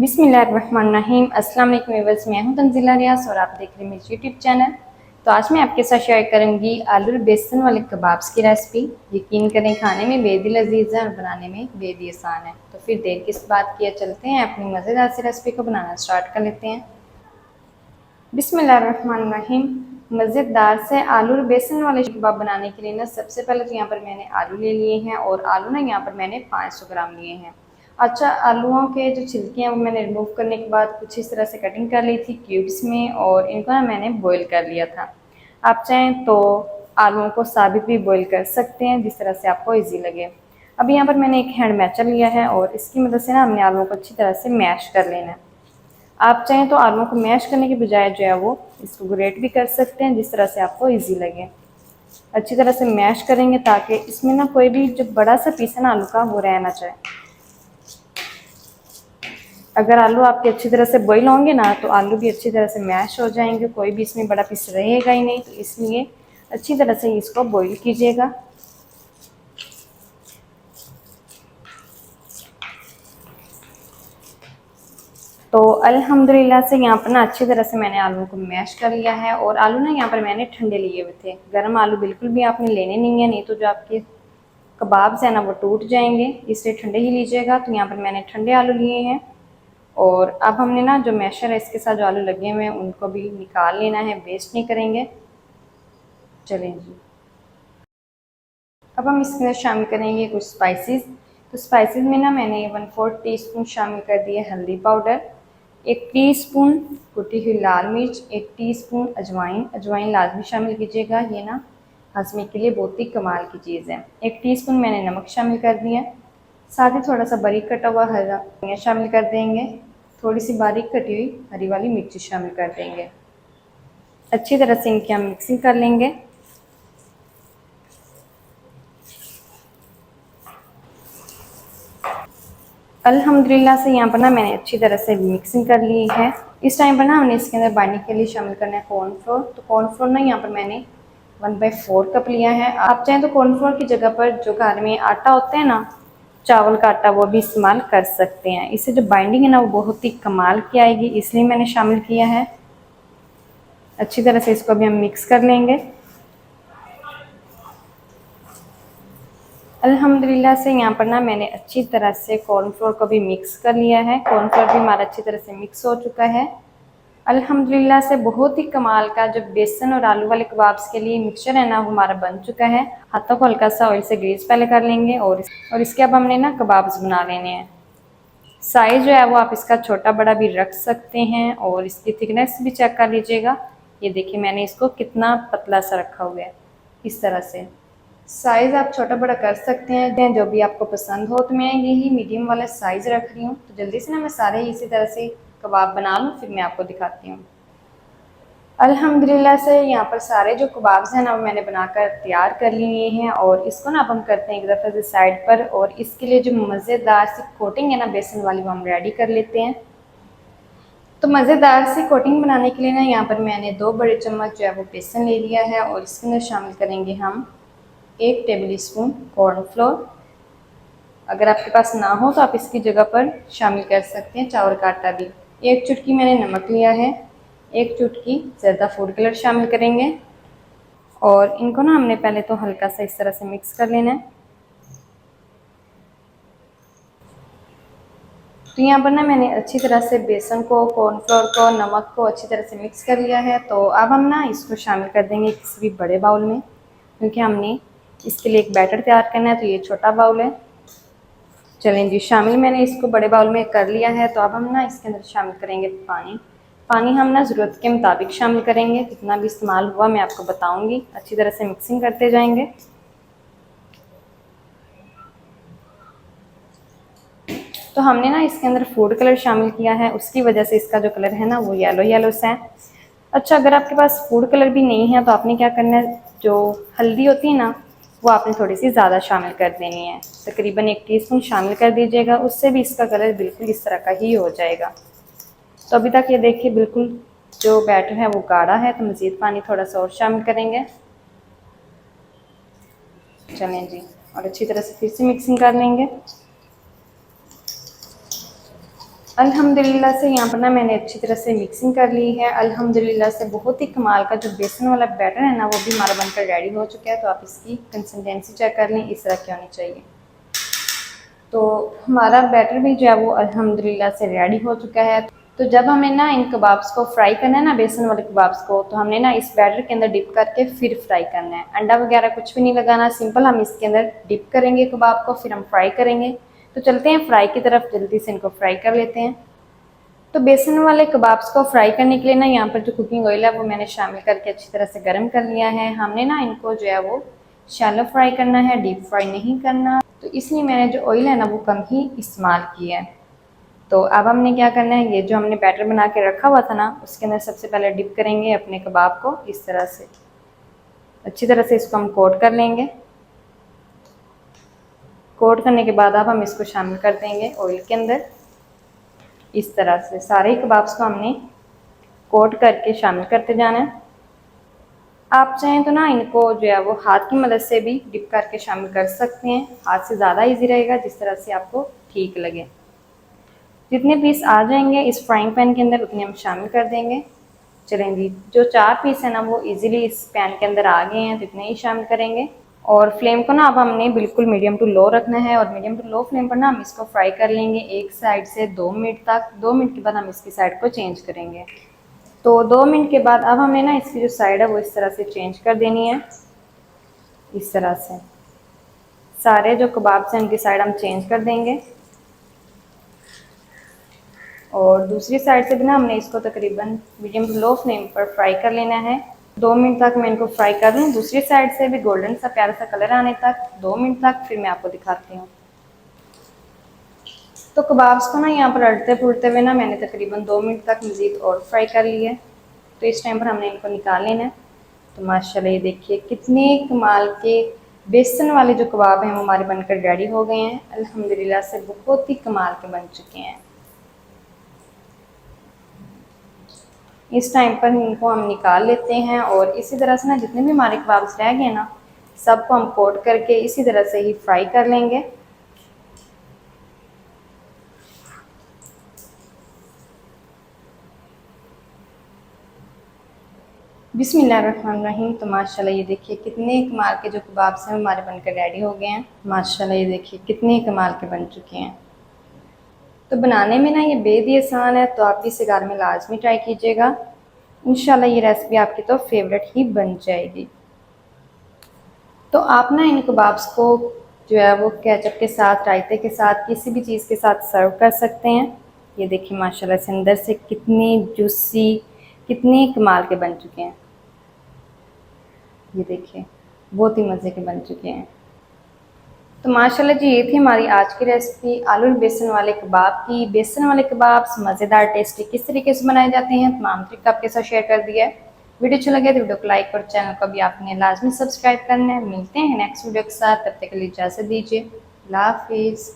बिस्मिल्लाहिर्रहमानिर्रहीम। अस्सलाम वालेकुम व्यूअर्स, मैं हूं तंजीला रियाज और आप देख रहे हैं मेरे यूट्यूब चैनल। तो आज मैं आपके साथ शेयर करूंगी आलू बेसन वाले कबाब्स की रेसिपी। यकीन करें खाने में बेहद लजीज है और बनाने में बेहद आसान है। तो फिर देर किस बात की, चलते हैं अपनी मज़ेदार सी रेसिपी को बनाना स्टार्ट कर लेते हैं। बिस्मिल्लाहिर्रहमानिर्रहीम। मज़ेदार से आलू और बेसन वाले कबाब बनाने के लिए ना सबसे पहले तो यहाँ पर मैंने आलू ले लिए हैं और आलू ना यहाँ पर मैंने 500 ग्राम लिए हैं। अच्छा, आलूओं के जो छिलके हैं वो मैंने रिमूव करने के बाद कुछ इस तरह से कटिंग कर ली थी क्यूब्स में और इनको ना मैंने बॉईल कर लिया था। आप चाहें तो आलूओं को साबित भी बॉईल कर सकते हैं, जिस तरह से आपको ईजी लगे। अब यहाँ पर मैंने एक हैंड मैचर लिया है और इसकी मदद से ना हमने आलूओं को अच्छी तरह से मैश कर लेना है। आप चाहें तो आलूओं को मैश करने के बजाय जो है वो इसको ग्रेट भी कर सकते हैं, जिस तरह से आपको इजी लगे। अच्छी तरह से मैश करेंगे ताकि इसमें ना कोई भी जो बड़ा सा पीस है ना आलू का वो रह ना जाए। अगर आलू आपके अच्छी तरह से बॉईल होंगे ना तो आलू भी अच्छी तरह से मैश हो जाएंगे, कोई भी इसमें बड़ा पीस रहेगा ही नहीं। तो इसलिए अच्छी तरह से इसको बॉईल कीजिएगा। तो अल्हम्दुलिल्लाह से यहाँ पर ना अच्छी तरह से मैंने आलू को मैश कर लिया है और आलू ना यहाँ पर मैंने ठंडे लिए हुए थे। गर्म आलू बिल्कुल भी आपने लेने नहीं है, नहीं तो जो आपके कबाब्स हैं ना वो टूट जाएंगे, इसलिए ठंडे ही लीजिएगा। तो यहाँ पर मैंने ठंडे आलू लिए हैं और अब हमने ना जो मैशर है इसके साथ जो आलू लगे हुए हैं उनको भी निकाल लेना है, वेस्ट नहीं करेंगे। चलें जी, अब हम इसके अंदर शामिल करेंगे कुछ स्पाइसेस। तो स्पाइसेस में ना मैंने 1/4 टीस्पून शामिल कर दिए हल्दी पाउडर, 1 टीस्पून कुटी हुई लाल मिर्च, 1 टीस्पून अजवाइन। अजवाइन लाजमी शामिल कीजिएगा, ये ना हजमे के लिए बहुत ही कमाल की चीज़ है। 1 टीस्पून मैंने नमक शामिल कर दिया, साथ ही थोड़ा सा बारीक कटा हुआ हरा धनिया शामिल कर देंगे, थोड़ी सी बारीक कटी हुई हरी वाली मिर्ची शामिल कर देंगे। अच्छी तरह से इनकी हम मिक्सिंग कर लेंगे। अल्हम्दुलिल्लाह से यहाँ पर ना मैंने अच्छी तरह से मिक्सिंग कर ली है। इस टाइम पर ना हमने इसके अंदर बाइंडिंग के लिए शामिल करना है कॉर्नफ्लोर। तो कॉर्नफ्लोर ना यहाँ पर मैंने 1/4 कप लिया है। आप चाहें तो कॉर्नफ्लोर की जगह पर जो घर में आटा होता है ना, चावल का आटा, वो भी इस्तेमाल कर सकते हैं। इससे जो बाइंडिंग है ना वो बहुत ही कमाल की आएगी, इसलिए मैंने शामिल किया है। अच्छी तरह से इसको भी हम मिक्स कर लेंगे। अल्हम्दुलिल्लाह से यहाँ पर ना मैंने अच्छी तरह से कॉर्नफ्लोर को भी मिक्स कर लिया है। कॉर्नफ्लोर भी हमारा अच्छी तरह से मिक्स हो चुका है। अल्हम्दुलिल्लाह से बहुत ही कमाल का जो बेसन और आलू वाले कबाब्स के लिए मिक्सचर है ना वो हमारा बन चुका है। हाथों को हल्का सा ऑयल से ग्रीस पहले कर लेंगे और इसके अब हमने ना कबाब्स बना लेने हैं। साइज़ जो है वो आप इसका छोटा बड़ा भी रख सकते हैं और इसकी थिकनेस भी चेक कर लीजिएगा। ये देखिए मैंने इसको कितना पतला सा रखा हुआ है। इस तरह से साइज़ आप छोटा बड़ा कर सकते हैं, जो भी आपको पसंद हो। तो मैं यही मीडियम वाला साइज़ रख रही हूँ। तो जल्दी से ना मैं सारे इसी तरह से कबाब बना लूँ, फिर मैं आपको दिखाती हूँ। अल्हम्दुलिल्लाह से यहाँ पर सारे जो कबाब्स हैं ना वो मैंने बनाकर तैयार कर लिए हैं और इसको ना अब हम करते हैं एक दफ़ा से साइड पर। और इसके लिए जो मज़ेदार सी कोटिंग है ना बेसन वाली, वो हम रेडी कर लेते हैं। तो मज़ेदार सी कोटिंग बनाने के लिए ना यहाँ पर मैंने 2 बड़े चम्मच जो है वो बेसन ले लिया है और इसके अंदर शामिल करेंगे हम 1 टेबल स्पून कॉर्नफ्लोर। अगर आपके पास ना हो तो आप इसकी जगह पर शामिल कर सकते हैं चावल का आटा भी। 1 चुटकी मैंने नमक लिया है, 1 चुटकी ज़्यादा फूड कलर शामिल करेंगे और इनको ना हमने पहले तो हल्का सा इस तरह से मिक्स कर लेना है। तो यहाँ पर ना मैंने अच्छी तरह से बेसन को, कॉर्नफ्लोर को, नमक को अच्छी तरह से मिक्स कर लिया है। तो अब हम ना इसको शामिल कर देंगे किसी भी बड़े बाउल में, क्योंकि हमने इसके लिए एक बैटर तैयार करना है। तो ये छोटा बाउल है। चलें जी, शामिल मैंने इसको बड़े बाउल में कर लिया है। तो अब हम ना इसके अंदर शामिल करेंगे पानी। पानी हम ना ज़रूरत के मुताबिक शामिल करेंगे, कितना भी इस्तेमाल हुआ मैं आपको बताऊंगी। अच्छी तरह से मिक्सिंग करते जाएंगे। तो हमने ना इसके अंदर फूड कलर शामिल किया है, उसकी वजह से इसका जो कलर है ना वो येलो येलो सा है। अच्छा, अगर आपके पास फूड कलर भी नहीं है तो आपने क्या करना है, जो हल्दी होती है ना वो आपने थोड़ी सी ज़्यादा शामिल कर देनी है। तकरीबन 1 टीस्पून शामिल कर दीजिएगा, उससे भी इसका कलर बिल्कुल इस तरह का ही हो जाएगा। तो अभी तक ये देखिए बिल्कुल जो बैटर है वो गाढ़ा है, तो मज़ीद पानी थोड़ा सा और शामिल करेंगे। चलें जी, और अच्छी तरह से फिर से मिक्सिंग कर लेंगे। अल्हम्दुलिल्लाह से यहाँ पर ना मैंने अच्छी तरह से मिक्सिंग कर ली है। अल्हम्दुलिल्लाह से बहुत ही कमाल का जो बेसन वाला बैटर है ना वो भी हमारा बनकर रेडी हो चुका है। तो आप इसकी कंसिस्टेंसी चेक कर लें, इस तरह की होनी चाहिए। तो हमारा बैटर भी जो है वो अल्हम्दुलिल्लाह से रेडी हो चुका है। तो जब हमें ना इन कबाब्स को फ्राई करना है ना, बेसन वाले कबाब्स को, तो हमने ना इस बैटर के अंदर डिप करके फिर फ्राई करना है। अंडा वगैरह कुछ भी नहीं लगाना, सिंपल हम इसके अंदर डिप करेंगे कबाब को, फिर हम फ्राई करेंगे। तो चलते हैं फ्राई की तरफ, जल्दी से इनको फ्राई कर लेते हैं। तो बेसन वाले कबाब्स को फ्राई करने के लिए ना यहाँ पर जो कुकिंग ऑयल है वो मैंने शामिल करके अच्छी तरह से गर्म कर लिया है। हमने ना इनको जो है वो शैलो फ्राई करना है, डीप फ्राई नहीं करना। तो इसलिए मैंने जो ऑयल है ना वो कम ही इस्तेमाल किया है। तो अब हमने क्या करना है, ये जो हमने बैटर बना के रखा हुआ था ना उसके अंदर सबसे पहले डिप करेंगे अपने कबाब को। इस तरह से अच्छी तरह से इसको हम कोट कर लेंगे। कोट करने के बाद अब हम इसको शामिल कर देंगे ऑयल के अंदर। इस तरह से सारे कबाब्स को हमने कोट करके शामिल करते जाना है। आप चाहें तो ना इनको जो है वो हाथ की मदद से भी डिप करके शामिल कर सकते हैं। हाथ से ज़्यादा इजी रहेगा, जिस तरह से आपको ठीक लगे। जितने पीस आ जाएंगे इस फ्राइंग पैन के अंदर उतने हम शामिल कर देंगे। चलें जी, जो 4 पीस है ना वो इजीली इस पैन के अंदर आ गए हैं, तो इतने ही शामिल करेंगे। और फ्लेम को ना अब हमने बिल्कुल मीडियम टू लो रखना है, और मीडियम टू लो फ्लेम पर ना हम इसको फ्राई कर लेंगे एक साइड से 2 मिनट तक। 2 मिनट के बाद हम इसकी साइड को चेंज करेंगे। तो 2 मिनट के बाद अब हमें ना इसकी जो साइड है वो इस तरह से चेंज कर देनी है। इस तरह से सारे जो कबाब हैं उनकी साइड हम चेंज कर देंगे। और दूसरी साइड से भी ना हमने इसको तकरीबन मीडियम टू लो फ्लेम पर फ्राई कर लेना है। 2 मिनट तक मैं इनको फ्राई कर लूँ, दूसरी साइड से भी गोल्डन सा प्यारा सा कलर आने तक 2 मिनट तक, फिर मैं आपको दिखाती हूँ। तो कबाब्स को ना यहाँ पर अड़ते पुड़ते हुए ना मैंने तकरीबन 2 मिनट तक मज़ीद और फ्राई कर लिया है। तो इस टाइम पर हमने इनको निकाल लेना है। तो माशाल्लाह ये देखिए कितने कमाल के बेसन वाले जो कबाब हैं वो हमारे बनकर रेडी हो गए हैं। अल्हम्दुलिल्लाह से बहुत ही कमाल के बन चुके हैं। इस टाइम पर इनको हम निकाल लेते हैं, और इसी तरह से ना जितने भी हमारे कबाब्स रह गए ना सबको हम कोट करके इसी तरह से ही फ्राई कर लेंगे। बिस्मिल्लाहिर्रहमानिर्रहीम। तो माशाल्लाह ये देखिए कितने कमाल के जो कबाब्स हैं हमारे बनकर रेडी हो गए हैं। माशाल्लाह ये देखिए कितने कमाल के बन चुके हैं। तो बनाने में ना ये बेहद ही आसान है, तो आप इसे घर में लाजमी ट्राई कीजिएगा। इंशाल्लाह ये रेसिपी आपकी तो फेवरेट ही बन जाएगी। तो आप ना इन कबाब्स को जो है वो केचप के साथ, रायते के साथ, किसी भी चीज़ के साथ सर्व कर सकते हैं। ये देखिए माशाल्लाह से अंदर से कितने जूसी, कितने कमाल के बन चुके हैं। ये देखिए बहुत ही मज़े के बन चुके हैं। तो माशाल्लाह जी ये थी हमारी आज की रेसिपी आलू और बेसन वाले कबाब की। बेसन वाले कबाब्स मज़ेदार टेस्टी किस तरीके से बनाए जाते हैं तमाम तरीका आपके साथ शेयर कर दिया है। वीडियो अच्छा लगे तो वीडियो को लाइक और चैनल को भी आपने लाजमी सब्सक्राइब करना है। मिलते हैं नेक्स्ट वीडियो के साथ, तब तक के लिए इजाज़त दीजिए। अल्लाह हाफिज़।